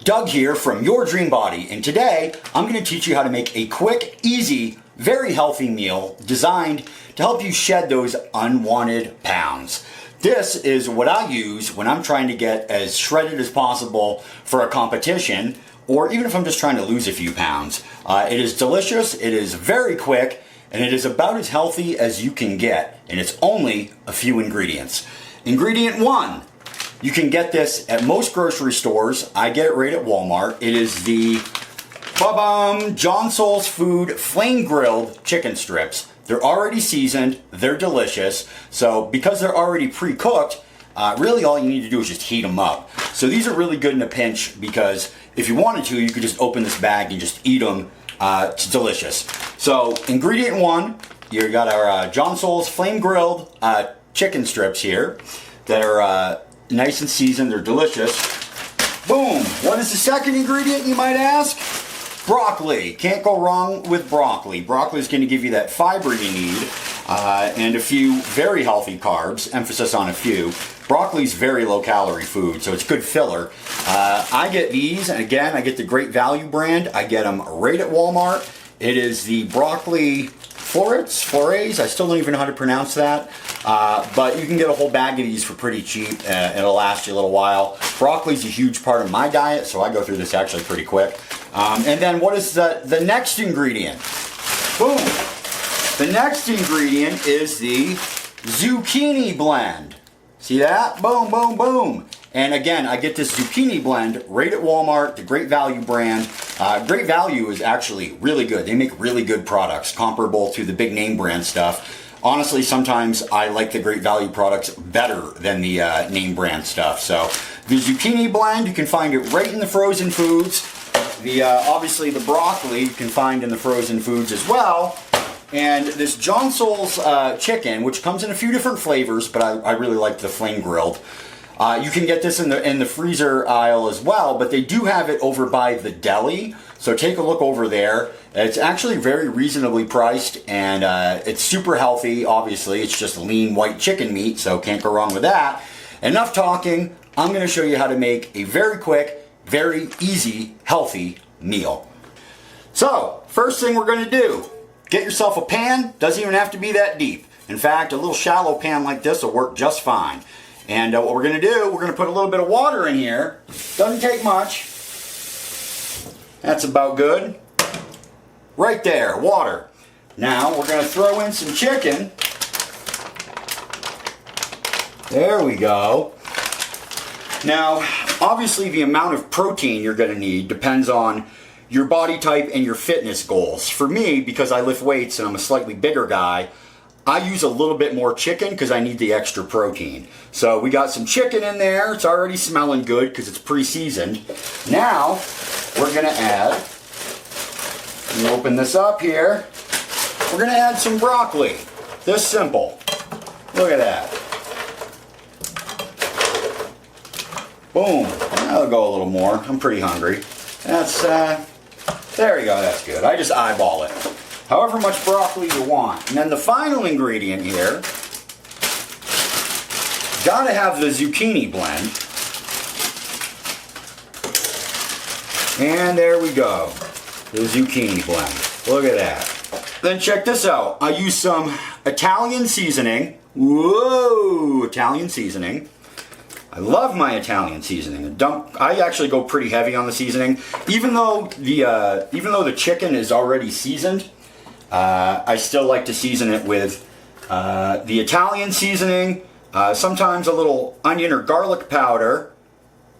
Doug here from Your Dream Body, and today I'm going to teach you how to make a quick, easy, very healthy meal designed to help you shed those unwanted pounds. This is what I use when I'm trying to get as shredded as possible for a competition, or even if I'm just trying to lose a few pounds. It is delicious, it is very quick, and it is about as healthy as you can get, and it's only a few ingredients. Ingredient 1. You can get this at most grocery stores. I get it right at Walmart. It is the John Soul's Food Flame Grilled Chicken Strips. They're already seasoned, they're delicious. So because they're already pre-cooked, really all you need to do is just heat them up. So these are really good in a pinch because if you wanted to, you could just open this bag and just eat them. It's delicious. So ingredient 1, you got our John Soul's Flame Grilled Chicken Strips here that are nice and seasoned, they're delicious. Boom! What is the second ingredient, you might ask? Broccoli. Can't go wrong with broccoli. Broccoli is going to give you that fiber you need and a few very healthy carbs, emphasis on a few. Broccoli is very low calorie food, so it's good filler. I get these, and again, I get the Great Value brand. I get them right at Walmart. It is the broccoli florets, I still don't even know how to pronounce that, but you can get a whole bag of these for pretty cheap, and it'll last you a little while. Broccoli is a huge part of my diet, so I go through this actually pretty quick. And then what is the next ingredient? Boom! The next ingredient is the zucchini blend. See that? Boom, boom, boom. And again, I get this zucchini blend right at Walmart, the Great Value brand. Great Value is actually really good. They make really good products, comparable to the big name brand stuff. Honestly, sometimes I like the Great Value products better than the name brand stuff. So the zucchini blend, you can find it right in the frozen foods. Obviously the broccoli you can find in the frozen foods as well. And this John Soul's chicken, which comes in a few different flavors, but I really like the flame grilled. You can get this in the freezer aisle as well, but they do have it over by the deli, so take a look over there. It's actually very reasonably priced, and it's super healthy, obviously. It's just lean white chicken meat, so can't go wrong with that. Enough talking, I'm going to show you how to make a very quick, very easy, healthy meal. So, first thing we're going to do, get yourself a pan. Doesn't even have to be that deep. In fact, a little shallow pan like this will work just fine. And what we're going to do, we're going to put a little bit of water in here. Doesn't take much. That's about good. Right there, water. Now we're going to throw in some chicken. There we go. Now, obviously the amount of protein you're going to need depends on your body type and your fitness goals. For me, because I lift weights and I'm a slightly bigger guy, I use a little bit more chicken because I need the extra protein. So we got some chicken in there. It's already smelling good because it's pre-seasoned. Now we're going to add, let me open this up here, we're going to add some broccoli. This simple. Look at that. Boom. I'll go a little more. I'm pretty hungry. That's, there we go. That's good. I just eyeball it. However much broccoli you want. And then the final ingredient here, gotta have the zucchini blend. And there we go, the zucchini blend. Look at that. Then check this out. I use some Italian seasoning. Whoa, Italian seasoning. I love my Italian seasoning. I actually go pretty heavy on the seasoning. Even though the chicken is already seasoned, I still like to season it with the Italian seasoning, sometimes a little onion or garlic powder.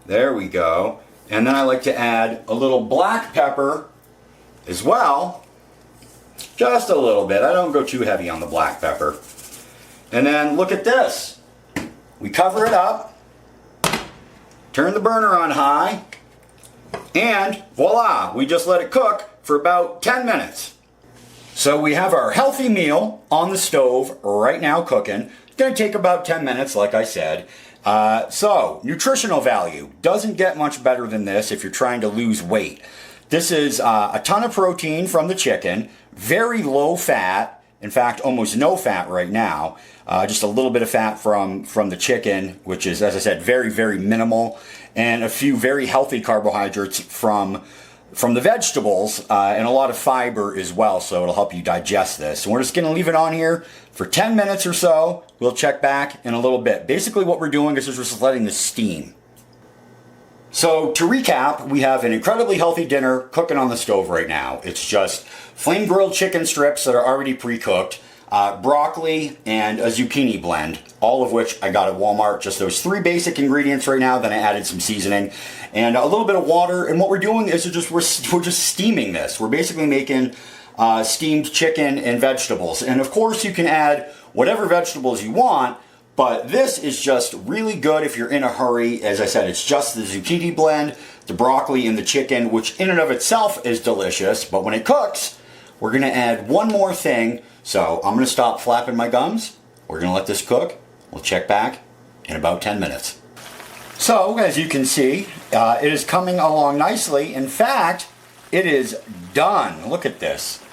There we go. And then I like to add a little black pepper as well. Just a little bit. I don't go too heavy on the black pepper. And then look at this. We cover it up, turn the burner on high, and voila, we just let it cook for about 10 minutes. So we have our healthy meal on the stove right now cooking. It's going to take about 10 minutes, like I said. So, nutritional value. Doesn't get much better than this if you're trying to lose weight. This is a ton of protein from the chicken, very low fat, In fact, almost no fat right now. Just a little bit of fat from the chicken, which is, as I said, very, very minimal, and a few very healthy carbohydrates from the vegetables, and a lot of fiber as well, so it'll help you digest this. And we're just gonna leave it on here for 10 minutes or so. We'll check back in a little bit. Basically what we're doing is just letting this steam. So to recap, we have an incredibly healthy dinner cooking on the stove right now. It's just flame grilled chicken strips that are already pre-cooked, broccoli, and a zucchini blend, all of which I got at Walmart. Just those 3 basic ingredients right now. Then I added some seasoning and a little bit of water. And what we're doing is we're just steaming this. We're basically making steamed chicken and vegetables. And of course you can add whatever vegetables you want, but this is just really good if you're in a hurry. As I said, it's just the zucchini blend, the broccoli, and the chicken, which in and of itself is delicious. But when it cooks, we're gonna add one more thing. So I'm gonna stop flapping my gums. We're gonna let this cook. We'll check back in about 10 minutes. So as you can see, it is coming along nicely. In fact, it is done. Look at this.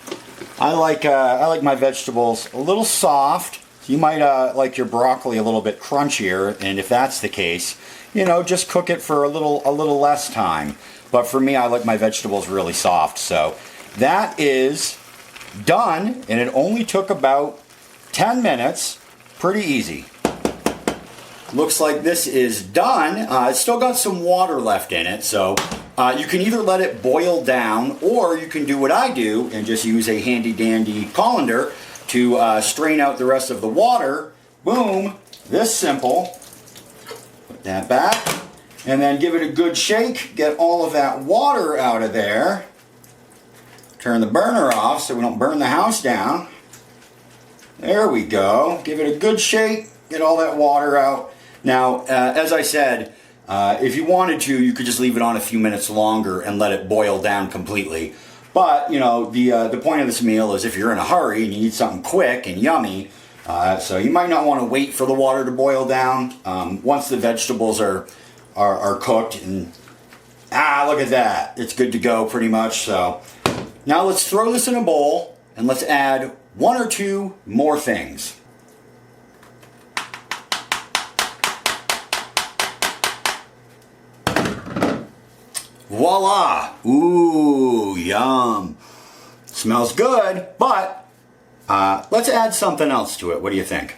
I like my vegetables a little soft. You might like your broccoli a little bit crunchier, and if that's the case, you know, just cook it for a little less time. But for me, I like my vegetables really soft. So that is done, and it only took about 10 minutes. Pretty easy. Looks like this is done. It's still got some water left in it, so you can either let it boil down, or you can do what I do and just use a handy dandy colander to strain out the rest of the water. Boom, this simple. Put that back, and then give it a good shake. Get all of that water out of there. Turn the burner off so we don't burn the house down. There we go. Give it a good shake. Get all that water out. Now, as I said, if you wanted to, you could just leave it on a few minutes longer and let it boil down completely. But, you know, the point of this meal is if you're in a hurry and you need something quick and yummy, so you might not want to wait for the water to boil down. Once the vegetables are cooked, and look at that. It's good to go pretty much. So now let's throw this in a bowl and let's add 1 or 2 more things. Voila! Ooh, yum. Smells good, but let's add something else to it. What do you think?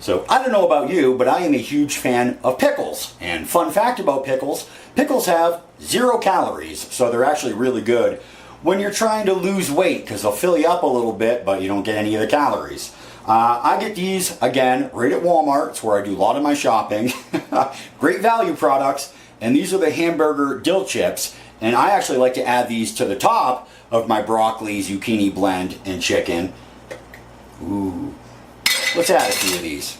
So I don't know about you, but I am a huge fan of pickles. And fun fact about pickles, pickles have 0 calories, so they're actually really good when you're trying to lose weight, because they'll fill you up a little bit, but you don't get any of the calories. I get these, again, right at Walmart. It's where I do a lot of my shopping. Great value products. And these are the hamburger dill chips. And I actually like to add these to the top of my broccoli, zucchini blend, and chicken. Ooh. Let's add a few of these.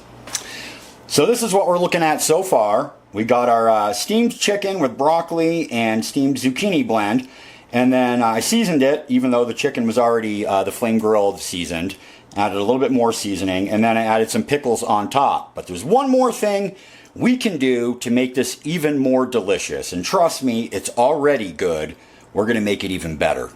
So this is what we're looking at so far. We got our steamed chicken with broccoli and steamed zucchini blend. And then I seasoned it, even though the chicken was already the flame grilled seasoned. Added a little bit more seasoning, and then I added some pickles on top. But there's one more thing we can do to make this even more delicious. And trust me, it's already good. We're gonna make it even better.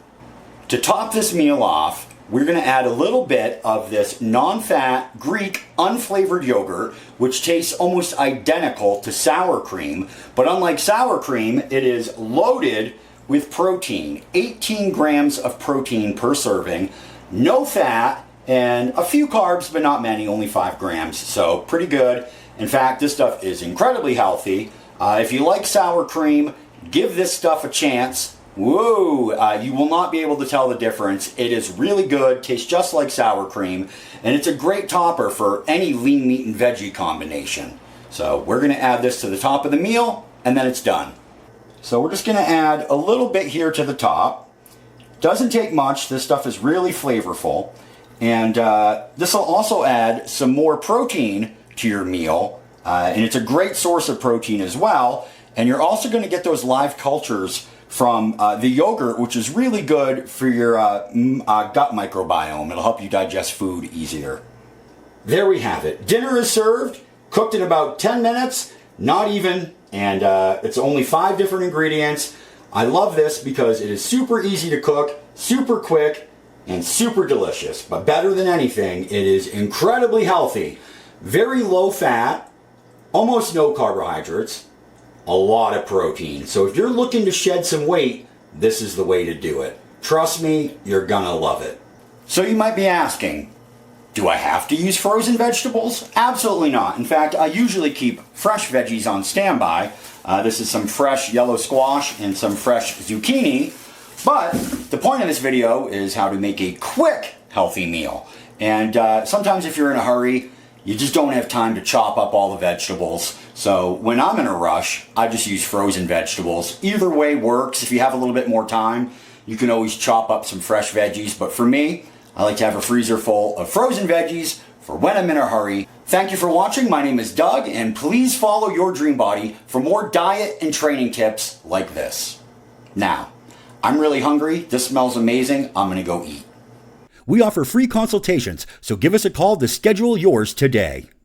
To top this meal off, we're gonna add a little bit of this non-fat Greek unflavored yogurt, which tastes almost identical to sour cream. But unlike sour cream, it is loaded with protein. 18 grams of protein per serving, no fat, and a few carbs, but not many, only 5 grams. So pretty good. In fact, this stuff is incredibly healthy. If you like sour cream, give this stuff a chance. Whoa, you will not be able to tell the difference. It is really good, tastes just like sour cream, and it's a great topper for any lean meat and veggie combination. So we're gonna add this to the top of the meal, and then it's done. So we're just gonna add a little bit here to the top. Doesn't take much, this stuff is really flavorful. And this will also add some more protein to your meal, and it's a great source of protein as well. And you're also going to get those live cultures from the yogurt, which is really good for your gut microbiome. It'll help you digest food easier. There we have it. Dinner is served, cooked in about 10 minutes, not even, and it's only 5 different ingredients. I love this because it is super easy to cook, super quick, and super delicious. But better than anything, it is incredibly healthy. Very low fat, almost no carbohydrates, a lot of protein. So if you're looking to shed some weight, this is the way to do it. Trust me, you're gonna love it. So you might be asking, do I have to use frozen vegetables? Absolutely not. In fact, I usually keep fresh veggies on standby. This is some fresh yellow squash and some fresh zucchini. But the point of this video is how to make a quick, healthy meal. And sometimes if you're in a hurry, you just don't have time to chop up all the vegetables. So when I'm in a rush, I just use frozen vegetables. Either way works. If you have a little bit more time, you can always chop up some fresh veggies. But for me, I like to have a freezer full of frozen veggies for when I'm in a hurry. Thank you for watching. My name is Doug, and please follow your dream body for more diet and training tips like this. Now, I'm really hungry. This smells amazing. I'm going to go eat. We offer free consultations, so give us a call to schedule yours today.